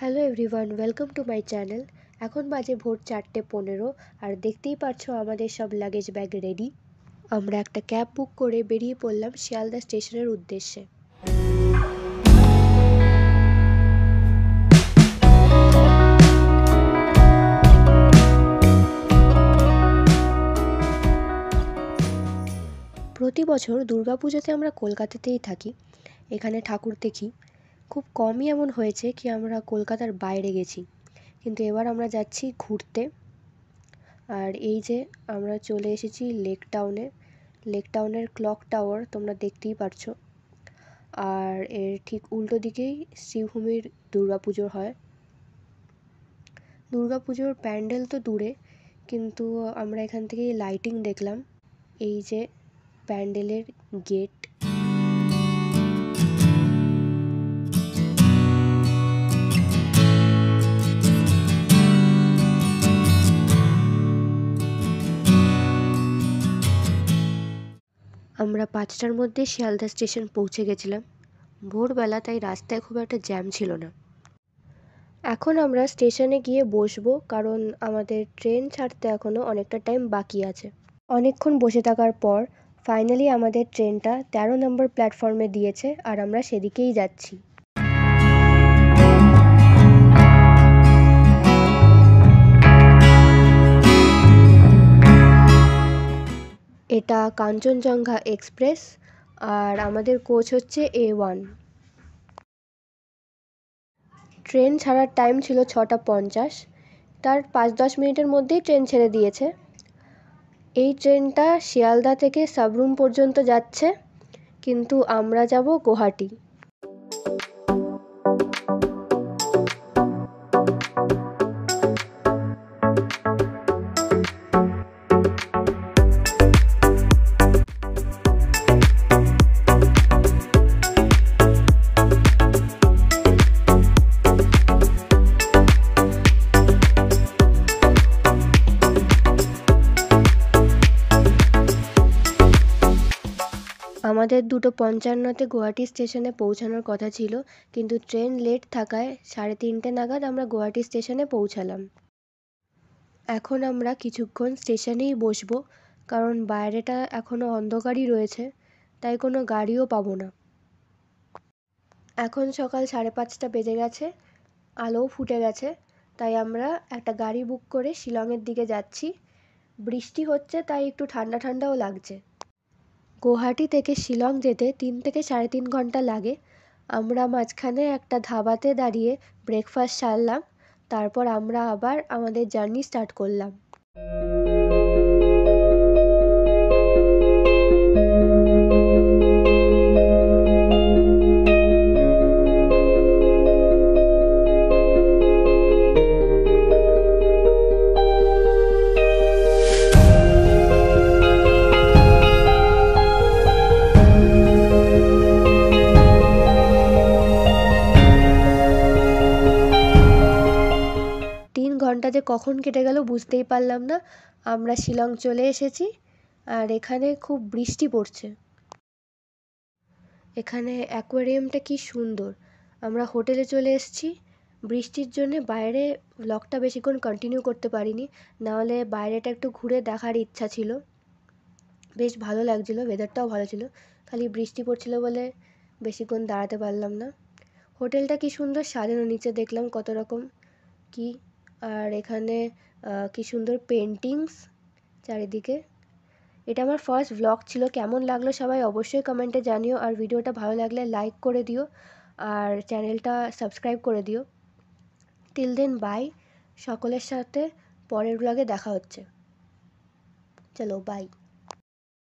Hello everyone, welcome to my channel. এখন বাজে ভোর 4:15 আর দেখতেই পাচ্ছো আমাদের সব লাগেজ ব্যাগ রেডি। আমরা একটা ক্যাব বুক করে বেরিয়ে পড়লাম শিয়ালদা স্টেশনের উদ্দেশ্যে। প্রতি বছর দুর্গাপুজোতে আমরা কলকাতাতেই থাকি, এখানে ঠাকুর দেখি। খুব কমই এমন হয়েছে কি আমরা কলকাতার বাইরে গেছি, কিন্তু এবার আমরা যাচ্ছি ঘুরতে। আর এই যে আমরা চলে এসেছি লেক টাউনের ক্লক টাওয়ার তোমরা দেখতেই পারছো। আর এর ঠিক উল্টো দিকেই শ্রীভূমির দুর্গাপুজো হয়। দুর্গাপুজোর প্যান্ডেল তো দূরে, কিন্তু আমরা এখান থেকেই লাইটিং দেখলাম। এই যে প্যান্ডেলের গেট। আমরা 5টার মধ্যে শিয়ালদা স্টেশন পৌঁছে গেছিলাম। ভোরবেলা, তাই রাস্তায় খুব একটা জ্যাম ছিল না। এখন আমরা স্টেশনে গিয়ে বসবো, কারণ আমাদের ট্রেন ছাড়তে এখনও অনেকটা টাইম বাকি আছে। অনেকক্ষণ বসে থাকার পর ফাইনালি আমাদের ট্রেনটা 13 নম্বর প্ল্যাটফর্মে দিয়েছে আর আমরা সেদিকেই যাচ্ছি। এটা কাঞ্চনজঙ্ঘা এক্সপ্রেস আর আমাদের কোচ হচ্ছে A1। ট্রেন ছাড়ার টাইম ছিল 6:50, তার 5-10 মিনিটের মধ্যেই ট্রেন ছেড়ে দিয়েছে। এই ট্রেনটা শিয়ালদা থেকে সাবরুম পর্যন্ত যাচ্ছে, কিন্তু আমরা যাব গুয়াহাটি। আমাদের 2:55-তে গুয়াহাটি স্টেশনে পৌঁছানোর কথা ছিল, কিন্তু ট্রেন লেট থাকায় 3:30 নাগাদ আমরা গুয়াহাটি স্টেশনে পৌঁছালাম। এখন আমরা কিছুক্ষণ স্টেশনেই বসবো, কারণ বাইরেটা এখনও অন্ধকারই রয়েছে, তাই কোনো গাড়িও পাবো না। এখন সকাল 5:30 বেজে গেছে, আলোও ফুটে গেছে, তাই আমরা একটা গাড়ি বুক করে শিলংয়ের দিকে যাচ্ছি। বৃষ্টি হচ্ছে, তাই একটু ঠান্ডা ঠান্ডাও লাগছে। গুয়াহাটি থেকে শিলং যেতে 3 থেকে 3.5 ঘন্টা লাগে। আমরা মাঝখানে একটা ধাবাতে দাঁড়িয়ে ব্রেকফাস্ট সারলাম, তারপর আমরা আবার আমাদের জার্নি স্টার্ট করলাম। ঘন্টা যে কখন কেটে গেল বুঝতেই পারলাম না। আমরা শিলং চলে এসেছি, আর এখানে খুব বৃষ্টি পড়ছে। এখানে অ্যাকোয়ারিয়ামটা কি সুন্দর। আমরা হোটেলে চলে এসেছি। বৃষ্টির জন্য বাইরে ব্লগটা বেশিক্ষণ কন্টিনিউ করতে পারিনি, নাহলে বাইরেটা একটু ঘুরে দেখার ইচ্ছা ছিল। বেশ ভালো লাগছিলো, ওয়েদারটাও ভালো ছিল, খালি বৃষ্টি পড়ছিল বলে বেশিক্ষণ দাঁড়াতে পারলাম না। হোটেলটা কি সুন্দর সাজানো, নিচে দেখলাম কত রকম কি। আর এখানে কি সুন্দর পেন্টিংস চারিদিকে। এটা আমার ফার্স্ট ভ্লগ ছিল, কেমন লাগলো সবাই অবশ্যই কমেন্টে জানিও। আর ভিডিওটা ভালো লাগলে লাইক করে দিও আর চ্যানেলটা সাবস্ক্রাইব করে দিও। টিল দেন বাই, সকলের সাথে পরের ভ্লগে দেখা হচ্ছে। চলো বাই।